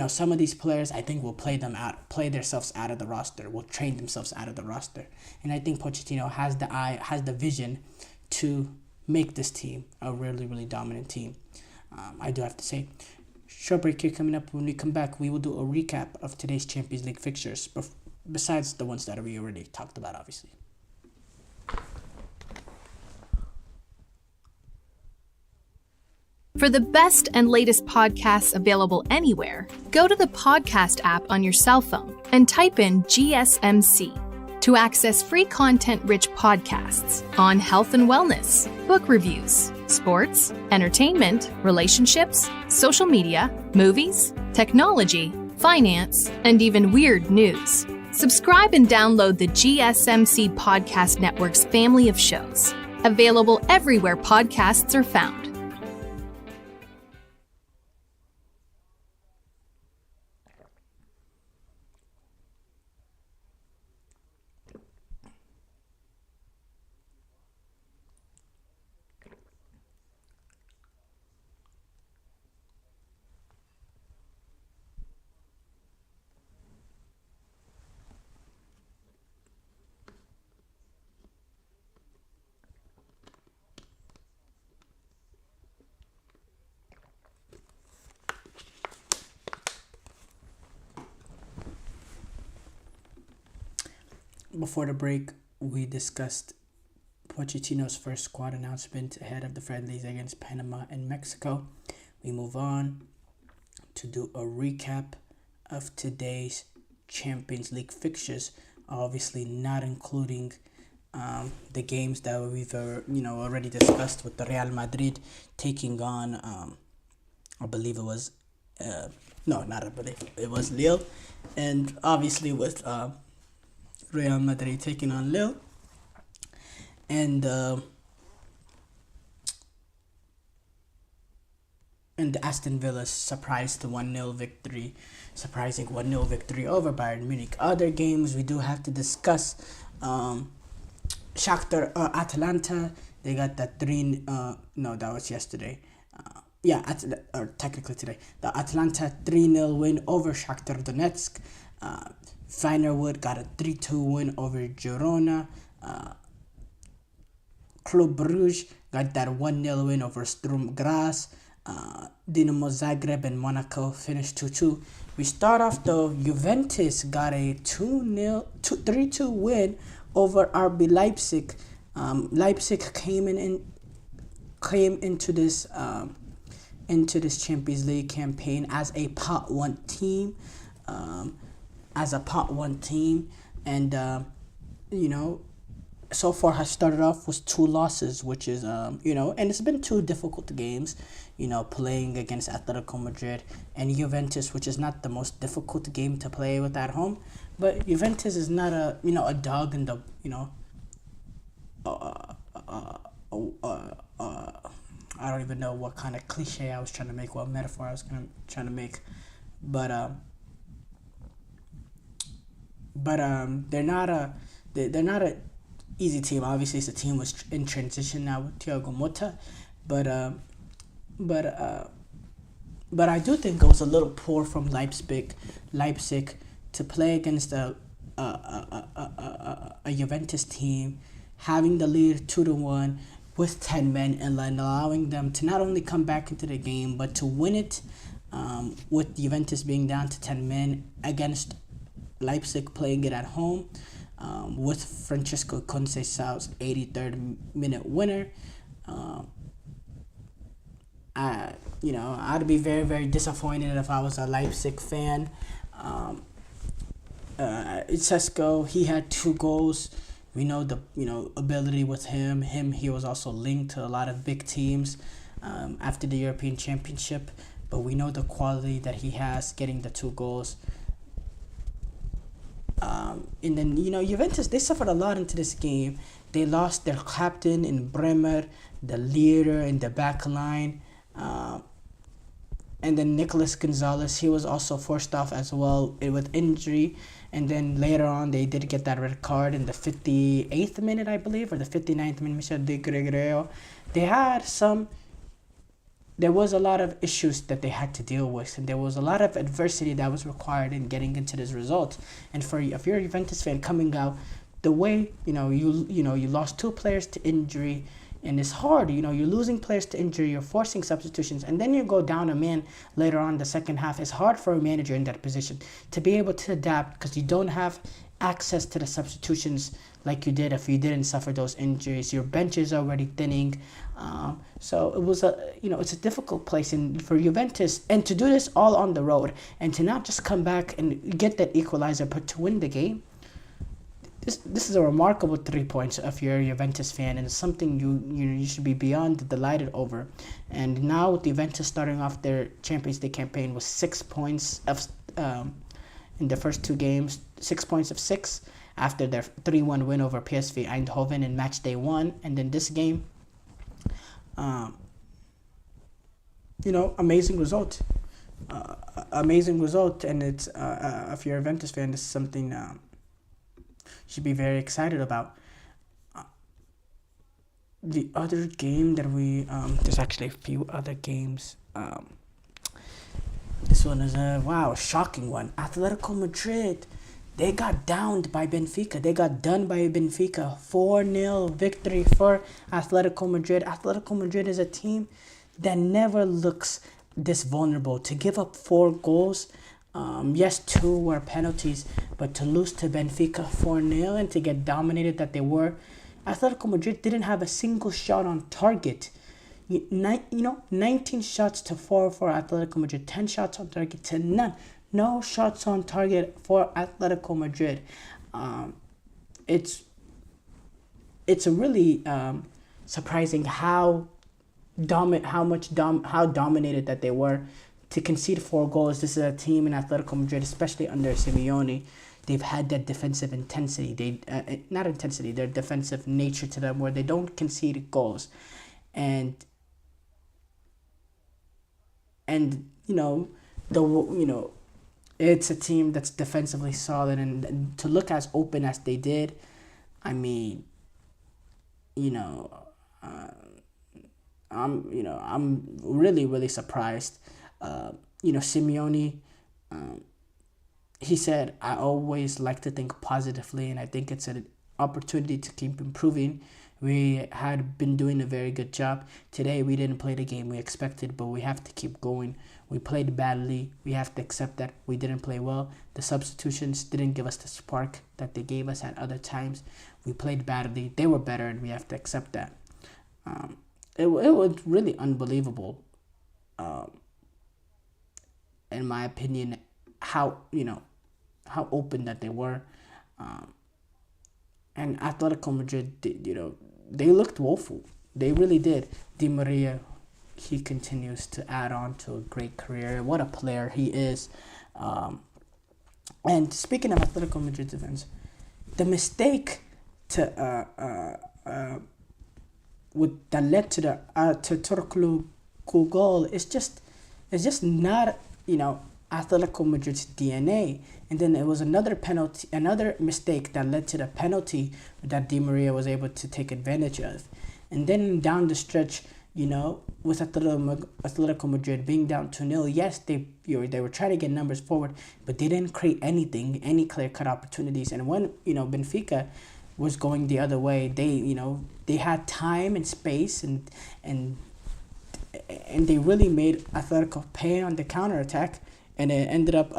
some of these players, I think will play themselves out of the roster, will train themselves out of the roster. And I think Pochettino has the vision to make this team a really, really dominant team. I do have to say. Short break here coming up. When we come back, we will do a recap of today's Champions League fixtures, besides the ones that we already talked about, obviously. For the best and latest podcasts available anywhere, go to the podcast app on your cell phone and type in GSMC to access free content-rich podcasts on health and wellness, book reviews, sports, entertainment, relationships, social media, movies, technology, finance, and even weird news. Subscribe and download the GSMC Podcast Network's family of shows, available everywhere podcasts are found. Before the break, we discussed Pochettino's first squad announcement ahead of the friendlies against Panama and Mexico. We move on to do a recap of today's Champions League fixtures, obviously not including the games that we've already discussed, with the Real Madrid taking on I believe it was it was Lille, and obviously with Real Madrid taking on Lille, and Aston Villa surprising 1-0 victory over Bayern Munich. Other games we do have to discuss. Shakhtar Atalanta, they got that that was yesterday. Technically today. The Atalanta 3-0 win over Shakhtar Donetsk. Feyenoord got a 3-2 win over Girona. Club Brugge got that 1-0 win over Sturm Graz. Dinamo Zagreb and Monaco finished 2-2. We start off though. Juventus got a 3-2 win over RB Leipzig. Leipzig came into this Champions League campaign as a pot one team, and so far has started off with 2 losses, which is and it's been 2 difficult games, playing against Atletico Madrid and Juventus, which is not the most difficult game to play with at home, but Juventus is not a dog in the I don't even know what kind of cliche I was trying to make, what metaphor I was trying to make, but they're not a easy team. Obviously, it's a team was in transition now with Thiago Motta, but I do think it was a little poor from Leipzig to play against a Juventus team, having the lead 2-1 with 10 men, and allowing them to not only come back into the game but to win it, with Juventus being down to 10 men against Leipzig playing it at home, with Francesco Conceição's 83rd minute winner. I'd be very, very disappointed if I was a Leipzig fan. Cesco, he had 2 goals. We know the ability with him. He was also linked to a lot of big teams after the European Championship, but we know the quality that he has, getting the 2 goals. And then Juventus, they suffered a lot into this game. They lost their captain in Bremer, the leader in the back line, and then Nicolas Gonzalez, he was also forced off as well with injury. And then later on, they did get that red card in the 58th minute, I believe, or the 59th minute. Michel De Gregorio. There was a lot of issues that they had to deal with, and there was a lot of adversity that was required in getting into this result. And if you're a Juventus fan coming out, the way you lost 2 players to injury, and it's hard. You're losing players to injury, you're forcing substitutions, and then you go down a man later on in the second half. It's hard for a manager in that position to be able to adapt, because you don't have access to the substitutions like you did if you didn't suffer those injuries. Your bench is already thinning, so it was it's a difficult place for Juventus, and to do this all on the road and to not just come back and get that equalizer, but to win the game. This is a remarkable 3 points if you're a Juventus fan, and it's something you should be beyond delighted over. And now with Juventus starting off their Champions League campaign with 6 points in the first 2 games, 6 points of 6 after their 3-1 win over PSV Eindhoven in match day 1, and then this game, amazing result, and it's if you're a Juventus fan, this is something should be very excited about. The other game that there's actually a few other games. This one is a shocking one. Atletico Madrid, they got downed by Benfica. They got done by Benfica. 4-0 victory for Atletico Madrid. Atletico Madrid is a team that never looks this vulnerable. To give up 4 goals, yes, 2 were penalties, but to lose to Benfica 4-0 and to get dominated that they were, Atletico Madrid didn't have a single shot on target. 19 shots to 4 for Atletico Madrid, 10 shots on target to none. No shots on target for Atletico Madrid. It's really surprising how dominated that they were. To concede 4 goals, this is a team in Atletico Madrid, especially under Simeone. They've had that defensive intensity. Their defensive nature to them, where they don't concede goals, and it's a team that's defensively solid, and to look as open as they did, I'm really, really surprised. Simeone, he said, I always like to think positively, and I think it's an opportunity to keep improving. We had been doing a very good job. Today, we didn't play the game we expected, but we have to keep going. We played badly. We have to accept that we didn't play well. The substitutions didn't give us the spark that they gave us at other times. We played badly. They were better, and we have to accept that. It was really unbelievable, in my opinion, how open that they were. And Atletico Madrid, they looked woeful. They really did. Di Maria, he continues to add on to a great career. What a player he is. And speaking of Atletico Madrid defense, the mistake that led to the Turkoglu goal is just not Atletico Madrid's DNA. And then it was another mistake that led to the penalty that Di Maria was able to take advantage of. And then down the stretch, with Atletico Madrid being down 2-0, yes, they were trying to get numbers forward, but they didn't create any clear-cut opportunities. And when Benfica was going the other way, they had time and space, and they really made Atletico pay on the counterattack, and it ended up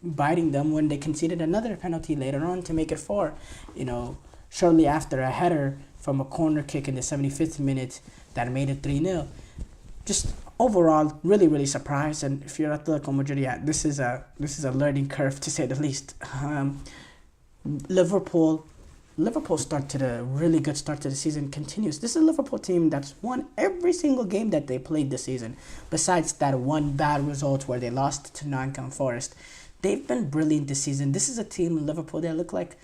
biting them when they conceded another penalty later on to make it 4. Shortly after a header from a corner kick in the 75th minute that made it 3-0. Just overall, really, really surprised. And if you're Atletico Madrid, this is a learning curve to say the least. Liverpool started a really good start to the season, continues. This is a Liverpool team that's won every single game that they played this season, besides that one bad result where they lost to Nottingham Forest. They've been brilliant this season. This is a team in Liverpool that look like,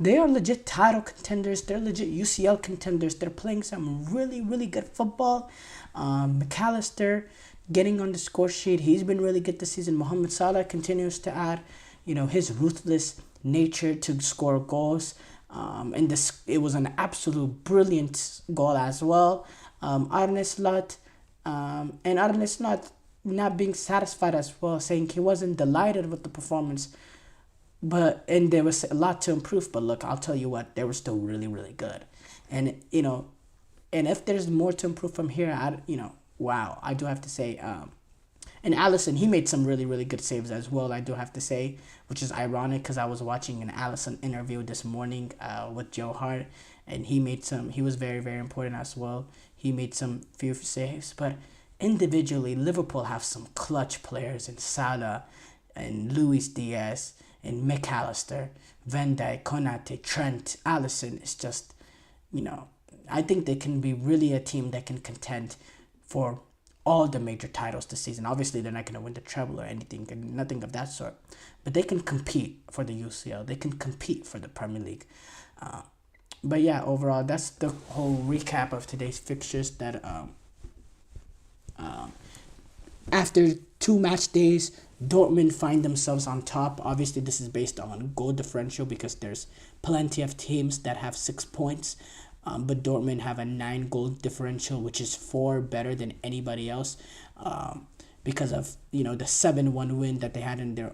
they are legit title contenders. They're legit UCL contenders. They're playing some really, really good football. McAllister getting on the score sheet. He's been really good this season. Mohamed Salah continues to add, his ruthless nature to score goals. And it was an absolute brilliant goal as well. Arne Slot, not being satisfied as well, saying he wasn't delighted with the performance. And there was a lot to improve, but look, I'll tell you what, they were still really, really good. And, and if there's more to improve from here, wow, I do have to say, and Alisson, he made some really, really good saves as well, I do have to say, which is ironic because I was watching an Alisson interview this morning with Joe Hart, and he was very, very important as well. He made some few saves, but individually, Liverpool have some clutch players in Salah and Luis Diaz and McAllister, Van Dijk, Konate, Trent, Alisson. It's just, I think they can be really a team that can contend for all the major titles this season. Obviously, they're not going to win the treble or anything, nothing of that sort. But they can compete for the UCL. They can compete for the Premier League. But yeah, overall, that's the whole recap of today's fixtures. That after 2 match days, Dortmund find themselves on top. Obviously, this is based on goal differential because there's plenty of teams that have 6 points. But Dortmund have a 9 goal differential, which is 4 better than anybody else. Because of, the 7-1 win that they had in their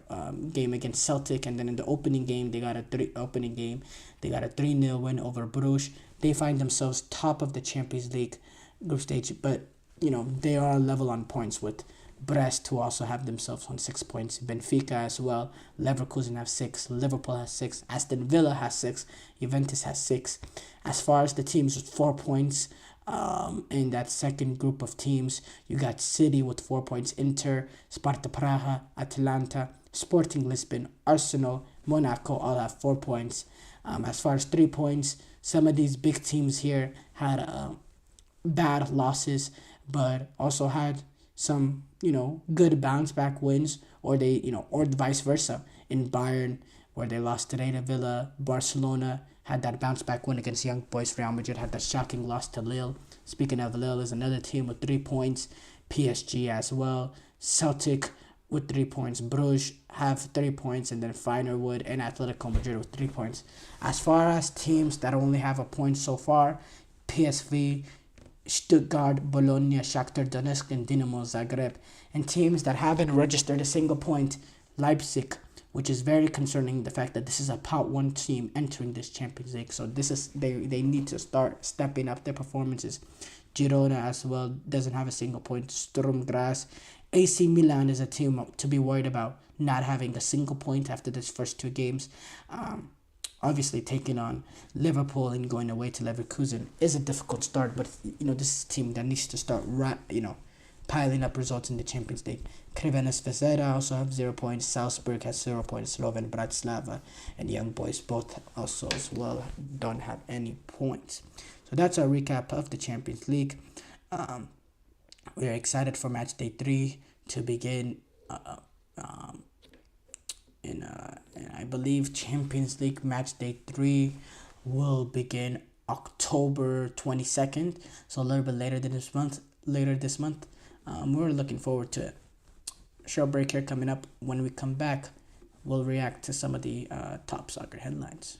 game against Celtic. And then in the opening game, they got a 3-0 win over Bruges. They find themselves top of the Champions League group stage. But, they are level on points with Brest, who also have themselves on 6 points. Benfica as well. Leverkusen have 6. Liverpool has 6. Aston Villa has 6. Juventus has 6. As far as the teams with 4 points, in that second group of teams, you got City with 4 points. Inter, Sparta Praha, Atalanta, Sporting Lisbon, Arsenal, Monaco all have 4 points. As far as 3 points, some of these big teams here had bad losses, but also had some, good bounce back wins, or or vice versa. In Bayern, where they lost today to Villa, Barcelona had that bounce back win against Young Boys. Real Madrid had that shocking loss to Lille. Speaking of Lille, is another team with 3 points. PSG as well. Celtic with 3 points. Bruges have 3 points, and then Feyenoord and Atletico Madrid with 3 points. As far as teams that only have a point so far, PSV, Stuttgart, Bologna, Shakhtar Donetsk, and Dinamo Zagreb. And teams that haven't registered a single point, Leipzig, which is very concerning. The fact that this is a Pot 1 team entering this Champions League, so this is they need to start stepping up their performances. Girona as well doesn't have a single point. Sturm Graz, AC Milan is a team to be worried about not having a single point after this first 2 games. Obviously, taking on Liverpool and going away to Leverkusen is a difficult start, but this is a team that needs to start piling up results in the Champions League. Crevena Zvezda also have 0 points. Salzburg has 0 points. Slovan Bratislava and Young Boys both also as well don't have any points. So that's our recap of the Champions League. We're excited for match day 3 to begin. And I believe Champions League match day 3 will begin October 22nd, so a little bit later this month. We're looking forward to it. Short break here coming up. When we come back, we'll react to some of the top soccer headlines.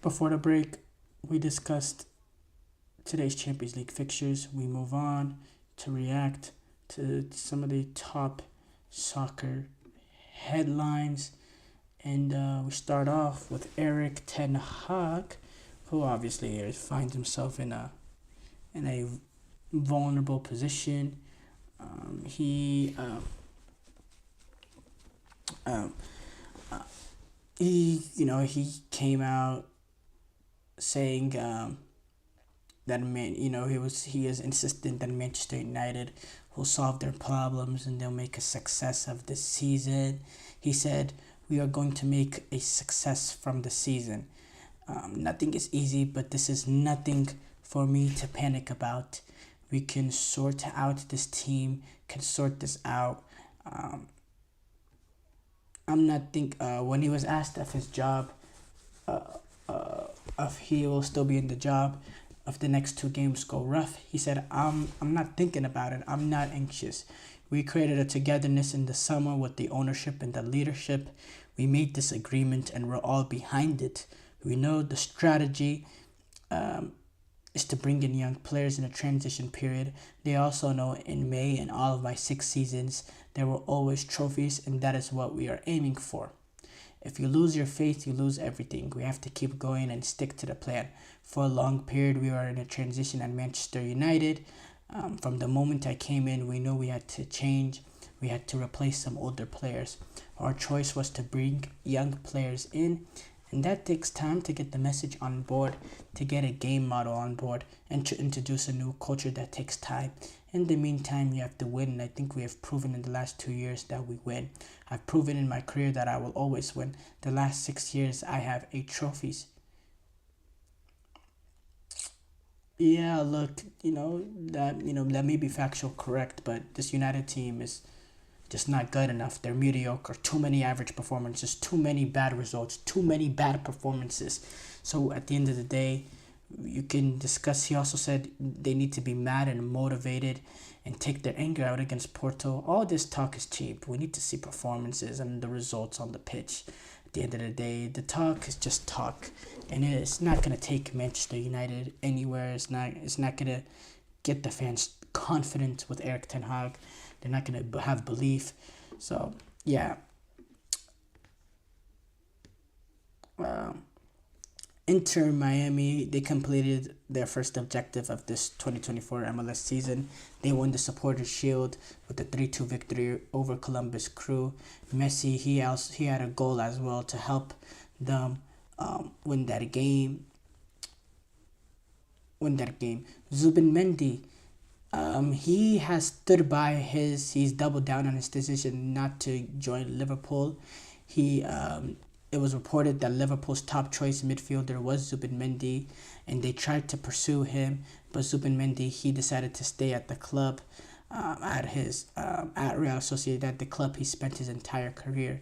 Before the break, we discussed today's Champions League fixtures. We move on to react to some of the top soccer headlines. And we start off with Erik ten Hag, who obviously finds himself in a vulnerable position. He came out saying that he is insistent that Manchester United will solve their problems and they'll make a success of this season. He said, "We are going to make a success from the season. Nothing is easy, but this is nothing for me to panic about. We can sort out this team, can sort this out." When he was asked if his job, if he will still be in the job, if the next 2 games go rough, he said, I'm not thinking about it. I'm not anxious. We created a togetherness in the summer with the ownership and the leadership. We made this agreement and we're all behind it. We know the strategy is to bring in young players in a transition period. They also know in May and all of my 6 seasons there were always trophies, and that is what we are aiming for. If you lose your faith, you lose everything. We have to keep going and stick to the plan. For a long period, we were in a transition at Manchester United. From the moment I came in, we knew we had to change. We had to replace some older players. Our choice was to bring young players in, and that takes time to get the message on board, to get a game model on board, and to introduce a new culture. That takes time. In the meantime, you have to win, and I think we have proven in the last 2 years that we win. I've proven in my career that I will always win. The last 6 years, I have 8 trophies. Yeah, look, that may be factual correct, but this United team is just not good enough. They're mediocre. Too many average performances, too many bad results, too many bad performances. So at the end of the day, you can discuss. He also said they need to be mad and motivated and take their anger out against Porto. All this talk is cheap. We need to see performances and the results on the pitch. At the end of the day, the talk is just talk, and it's not going to take Manchester United anywhere. It's not going to get the fans confident with Erik ten Hag. They're not going to have belief. So, yeah. Inter Miami, they completed their first objective of this 2024 MLS season. They won the Supporters' Shield with a 3-2 victory over Columbus Crew. Messi, he had a goal as well to help them win that game. Zubin Mendy, he has stood by he's doubled down on his decision not to join Liverpool. It was reported that Liverpool's top choice midfielder was Zubin Mendy, and they tried to pursue him, but Zubin Mendy, he decided to stay at the club, at Real Sociedad, the club he spent his entire career.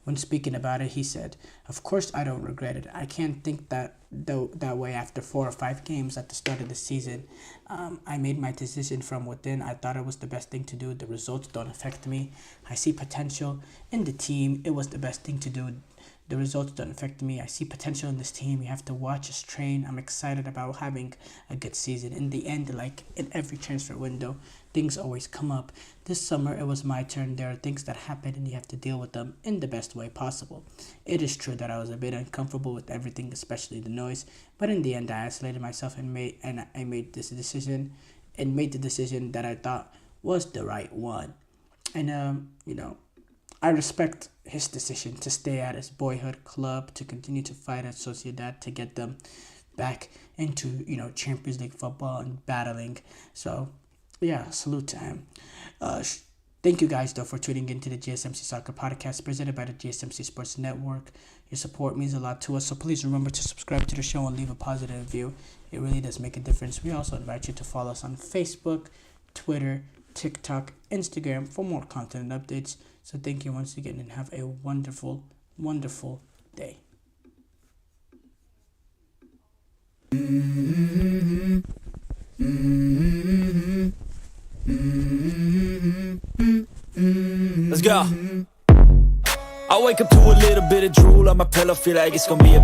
When speaking about it, he said, "Of course I don't regret it. I can't think that way after 4 or 5 games at the start of the season. I made my decision from within. I thought it was the best thing to do. The results don't affect me. I see potential in the team. It was the best thing to do. The results don't affect me. I see potential in this team. You have to watch us train. I'm excited about having a good season." In the end, like in every transfer window, things always come up. This summer, it was my turn. There are things that happen, and you have to deal with them in the best way possible. It is true that I was a bit uncomfortable with everything, especially the noise. But in the end, I isolated myself and made the decision that I thought was the right one. And I respect his decision to stay at his boyhood club, to continue to fight at Sociedad, to get them back into, Champions League football and battling. So, yeah, salute to him. Thank you guys, though, for tuning into the GSMC Soccer Podcast presented by the GSMC Sports Network. Your support means a lot to us, so please remember to subscribe to the show and leave a positive review. It really does make a difference. We also invite you to follow us on Facebook, Twitter, TikTok, Instagram for more content and updates. So thank you once again, and have a wonderful, wonderful day. Let's go. I wake up to a little bit of drool on my pillow, feel like it's gonna be a